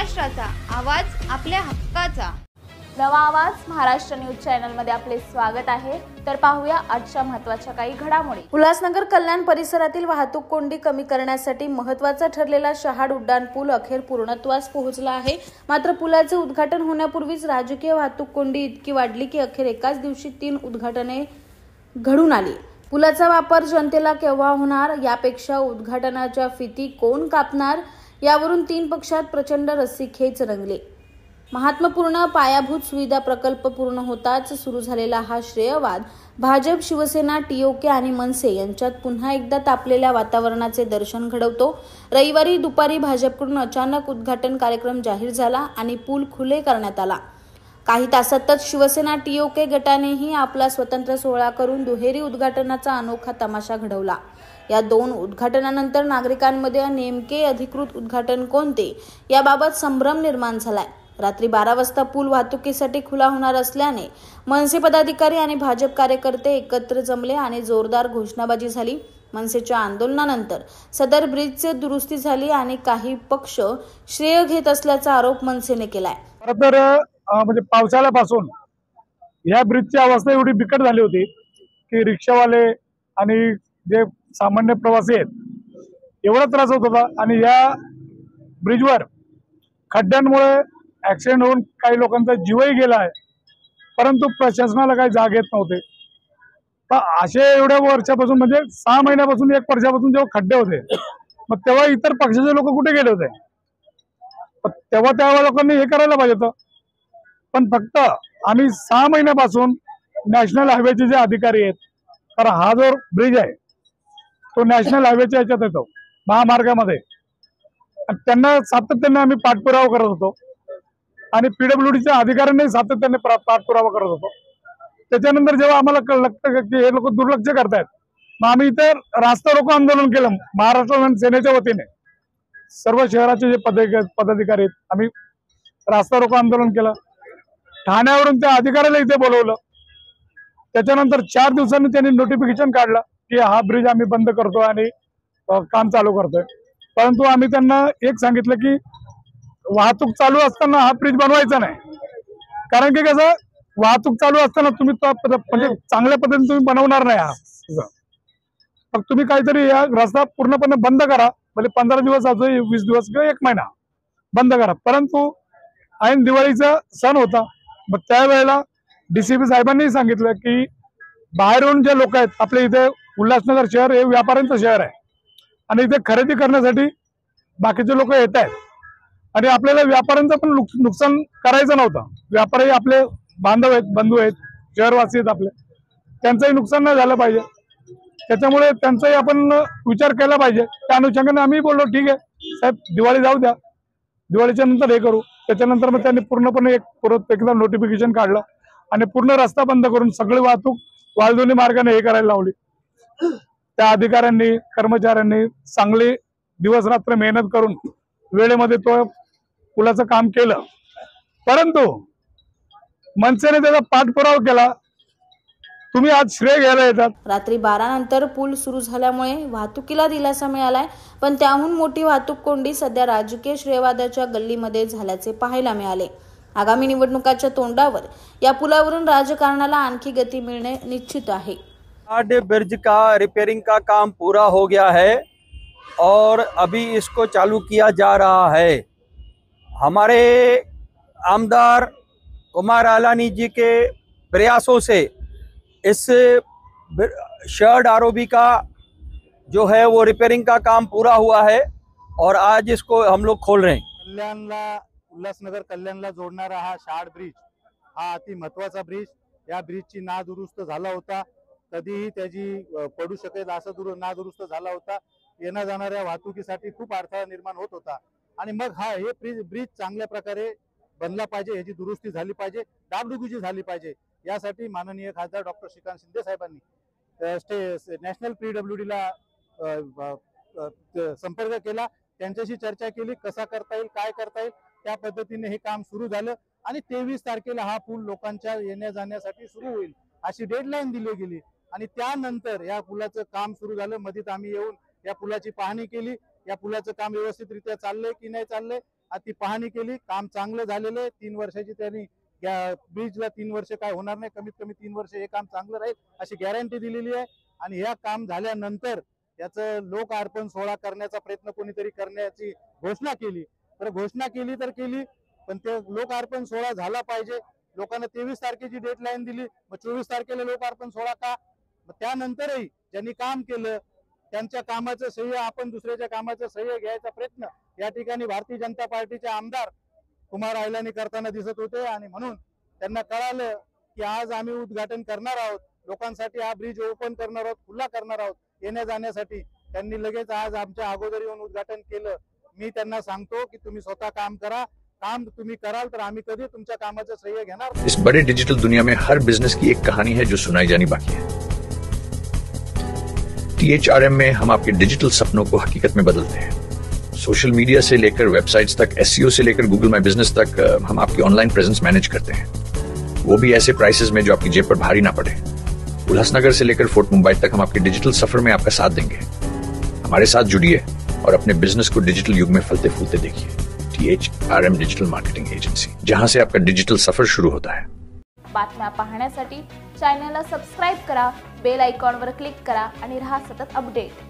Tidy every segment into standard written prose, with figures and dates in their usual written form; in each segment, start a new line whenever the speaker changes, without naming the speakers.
महाराष्ट्राचा आवाज, आपल्या हक्काचा.
नवा आवाज महाराष्ट्र न्यूज चॅनल मध्ये आपले स्वागत आहे. तर पाहूया आजच्या महत्त्वाच्या काही घडामोडी. उल्हासनगर कल्याण परिसरातील वाहतूक कोंडी कमी करण्यासाठी महत्त्वाचा ठरलेला शहाड उड्डाण पूल अखेर पूर्णत्वास पोहोचला आहे. मात्र पुलाचे उद्घाटन होण्यापूर्वीच राजकीय वाहतूक कोंडी इतकी वाढली की अखेर एकाच दिवशी 3 उद्घाटने घडून आली. पुलाचा वापर जनतेला केव्हा होणार, यापेक्षा उद्घाटनाच्या फिती कोण कापणार, यावरून 3 पक्षात प्रचंड रस्सीखेच रंगले. महत्त्वपूर्ण पायाभूत सुविधा प्रकल्प पूर्ण होताच सुरू झालेला हा श्रेयवाद भाजप, शिवसेना, टीओके आणि मनसे यांच्यात पुन्हा एकदा तापलेल्या वातावरणाचे दर्शन घडवतो. रविवारी दुपारी भाजपकडून अचानक उद्घाटन कार्यक्रम जाहीर झाला आणि पूल खुले करण्यात आला. काही तासातच शिवसेना टीओके गटानेही आपला स्वतंत्र सोहळा करून दुहेरी उद्घाटनाचा अनोखा तमाशा घडवला. या 2 उद्घाटनानंतर नागरिकांमध्ये नेमके अधिकृत उद्घाटन कोणते याबाबत संभ्रम निर्माण झालाय. रात्री 12 वाजता पूल वाहतुकीसाठी खुला होणार असल्याने मनसे पदाधिकारी आणि भाजप कार्यकर्ते एकत्र जमले आणि जोरदार घोषणाबाजी झाली. मनसेच्या आंदोलनानंतर सदर ब्रिजची दुरुस्ती झाली आणि काही पक्ष श्रेय घेत असल्याचा आरोप मनसेने केलाय.
तर म्हणजे पावसाळ्यापासून या ब्रिजची अवस्था एवढी बिकट झाली होती की रिक्षावाले आणि जे सामान्य प्रवासी आहेत एवढा त्रास होत होता. आणि या ब्रिजवर खड्ड्यांमुळे ऍक्सिडेंट होऊन काही लोकांचा जीवही गेला आहे, परंतु प्रशासनाला काही जाग येत नव्हते. तर असे एवढ्या वर्षापासून म्हणजे 6 महिन्यापासून 1 वर्षापासून जेव्हा खड्डे होते, मग तेव्हा इतर पक्षाचे लोक कुठे गेले होते? तेव्हा त्या लोकांनी हे करायला पाहिजे होतं. पण फक्त आम्ही 6 महिन्यापासून नॅशनल हायवेचे जे अधिकारी आहेत, तर हा जो ब्रिज आहे तो नॅशनल हायवेच्या याच्यात येतो, महामार्गामध्ये, त्यांना सातत्याने आम्ही पाठपुरावा करत होतो आणि पीडब्ल्यूडीच्या अधिकाऱ्यांनी सातत्याने पाठपुरावा करत होतो. त्याच्यानंतर जेव्हा आम्हाला कळलं की हे लोक दुर्लक्ष करतायत, मग आम्ही इथे रास्ता रोको आंदोलन केलं. महाराष्ट्र सेनेच्या वतीने सर्व शहराचे जे पदाधिकारी आहेत आम्ही रास्ता रोको आंदोलन केलं. ठाण्यावरून त्या अधिकाऱ्याला इथे बोलवलं. त्याच्यानंतर 4 दिवसांनी त्यांनी नोटिफिकेशन काढलं की हा ब्रिज आम्ही बंद करतो आणि काम चालू करतोय. परंतु आम्ही त्यांना एक सांगितलं की वाहतूक चालू असताना हा ब्रिज बनवायचा नाही. कारण की कसं, वाहतूक चालू असताना तुम्ही म्हणजे चांगल्या पद्धतीने तुम्ही बनवणार नाही. हा मग तुम्ही काहीतरी या रस्ता पूर्णपणे बंद करा, म्हणजे 15 दिवस असो, 20 दिवस किंवा 1 महिना बंद करा. परंतु ऐन दिवाळीचा सण होता, मग त्यावेळेला डीसीपी साहेबांनी सांगितलं की बाहेरून जे लोक आहेत, आपले इथे उल्हासनगर शहर हे व्यापाऱ्यांचं शहर आहे आणि इथे खरेदी करण्यासाठी बाकीचे लोक येत आहेत आणि आपल्याला व्यापाऱ्यांचं पण नुकसान करायचं नव्हतं. व्यापारी आपले बांधव आहेत, बंधू आहेत, शहरवासी आहेत आपले, त्यांचंही नुकसान नाही झालं पाहिजे. त्याच्यामुळे त्यांचाही आपण विचार केला पाहिजे. त्या अनुषंगाने आम्ही बोललो ठीक आहे साहेब, दिवाळी जाऊ द्या, दिवाळीच्या नंतर हे करू. त्याच्यानंतर मग त्यांनी पूर्णपणे परत एकदा नोटिफिकेशन काढलं आणि पूर्ण रस्ता बंद करून सगळी वाहतूक वाळदोनी मार्गाने हे करायला लावली. त्या अधिकाऱ्यांनी, कर्मचाऱ्यांनी चांगली दिवस रात्र मेहनत करून वेळेमध्ये तो पुलाचं काम केलं. परंतु मनसेने त्याचा पाठपुरावा केला. तुम्ही आज श्रेय घ्यायला येतात.
रात्री 12 नंतर पूल सुरू झाल्यामुळे वाहतुकीला दिलासा मिळालाय, पण त्याहून मोठी वाहतूक कोंडी सध्या राजकीय श्रेयवादाच्या गल्लीमध्ये झाल्याचे पाहायला मिळाले. आगामी निवडणुकाच्या तोंडावर या पुलावरून राजकारणाला आणखी गती मिळणे निश्चित आहे.
ब्रिज का रिपेयरिंग का काम पूरा हो गया है और अभी इसको चालू किया जा रहा है. हमारे आमदार कुमार आलानी जी के प्रयासों से इस शर्ट आरओबी का जो है वो रिपेयरिंग का काम पूरा हुआ है और आज इसको हम लोग खोल रहे हैं.
कल्याणला, उल्हासनगर कल्याणला जोडणारा हा शहाड ब्रिज हा अति महत्वाचा ब्रिज. या ब्रिजची नादुरुस्त झाला होता, कधीही त्याची पडू शकेल असं नादुरुस्त झाला होता. येण्या जाणाऱ्या वाहतुकीसाठी खूप अडथळा निर्माण होत होता आणि मग हे ब्रिज चांगल्या प्रकारे बनला पाहिजे, याची दुरुस्ती झाली पाहिजे, डागडुगीची झाली पाहिजे. यासाठी माननीय खासदार डॉक्टर श्रीकांत शिंदे साहेबांनी नॅशनल पीडब्ल्यूडीला संपर्क केला, त्यांच्याशी चर्चा केली, कसा करता येईल, काय करता येईल, त्या पद्धतीने हे काम सुरू झालं आणि 23 तारखेला हा पूल लोकांच्या येण्या जाण्यासाठी सुरू होईल अशी डेडलाईन दिली गेली. आणि त्यानंतर या पुलाचं काम सुरू झालं. मधीत आम्ही येऊन या पुलाची पाहणी केली. या पुलाचं काम व्यवस्थितरित्या चाललंय की नाही चाललंय ती पाहणी केली. काम चांगलं झालेलं आहे. 3 वर्षाची त्यांनी ब्रिजला 3 वर्ष काय होणार नाही, कमीत कमी 3 वर्ष हे काम चांगलं राहील अशी गॅरंटी दिलेली आहे. आणि हे काम झाल्यानंतर याचं लोक अर्पण सोहळा करण्याचा प्रयत्न कोणीतरी करण्याची घोषणा केली. तर घोषणा केली तर केली, पण ते लोक अर्पण सोहळा झाला पाहिजे. लोकांना 23 तारखेची डेडलाईन दिली, मग 24 तारखेला लोक अर्पण सोहळा का? मग त्यानंतरही ज्यांनी काम केलं त्यांच्या कामाचं श्रेय आपण दुसऱ्याच्या कामाचं श्रेय घ्यायचा प्रयत्न या ठिकाणी भारतीय जनता पार्टीचे आमदार कुमार आयलानी करताना दिसत होते. आणि म्हणून त्यांना कळालं की आज आम्ही उद्घाटन करणार आहोत, लोकांसाठी हा ब्रिज ओपन करणार आहोत, खुला करणार आहोत येण्या जाण्यासाठी. त्यांनी लगेच आज आमच्या अगोदर येऊन उद्घाटन केलं. मी त्यांना सांगतो की तुम्ही स्वतः काम करा, काम तुम्ही कराल तर आम्ही कधी तुमच्या कामाचं श्रेय घेणार.
इस बड़े डिजिटल दुनिया में हर बिजनेस की एक कहानी है जो सुनाई जानी बाकी है। THRM में हम आपके डिजिटल सपनों को हकीकत में बदलते हैं। सोशल मीडिया से लेकर वेबसाइट्स तक, SEO से लेकर गूगल माई बिजनेस तक, हम आपकी ऑनलाइन प्रेजेंस मैनेज करते हैं, वो भी ऐसे प्राइसेस में जो आपकी जेब पर भारी ना पड़े। उल्लासनगर से लेकर फोर्ट मुंबई तक हम आपके डिजिटल सफर में आपका साथ देंगे। हमारे साथ जुड़िए और अपने बिजनेस को डिजिटल युग में फलते फूलते देखिए। THRM डिजिटल मार्केटिंग एजेंसी, जहां से आपका डिजिटल सफर शुरू होता है।
बातम्या पाहण्यासाठी चॅनलला सबस्क्राईब करा, बेल आयकॉनवर क्लिक करा आणि रहा सतत अपडेट।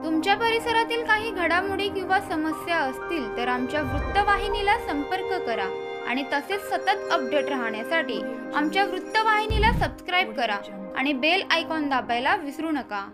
तुमच्या परिसरातील काही घडामोडी किंवा समस्या असतील तर आमच्या वृत्तवाहिनीला संपर्क करा आणि तसेच सतत अपडेट राहण्यासाठी आमच्या वृत्तवाहिनीला सबस्क्राईब करा आणि बेल आयकॉन दाबायला विसरू नका।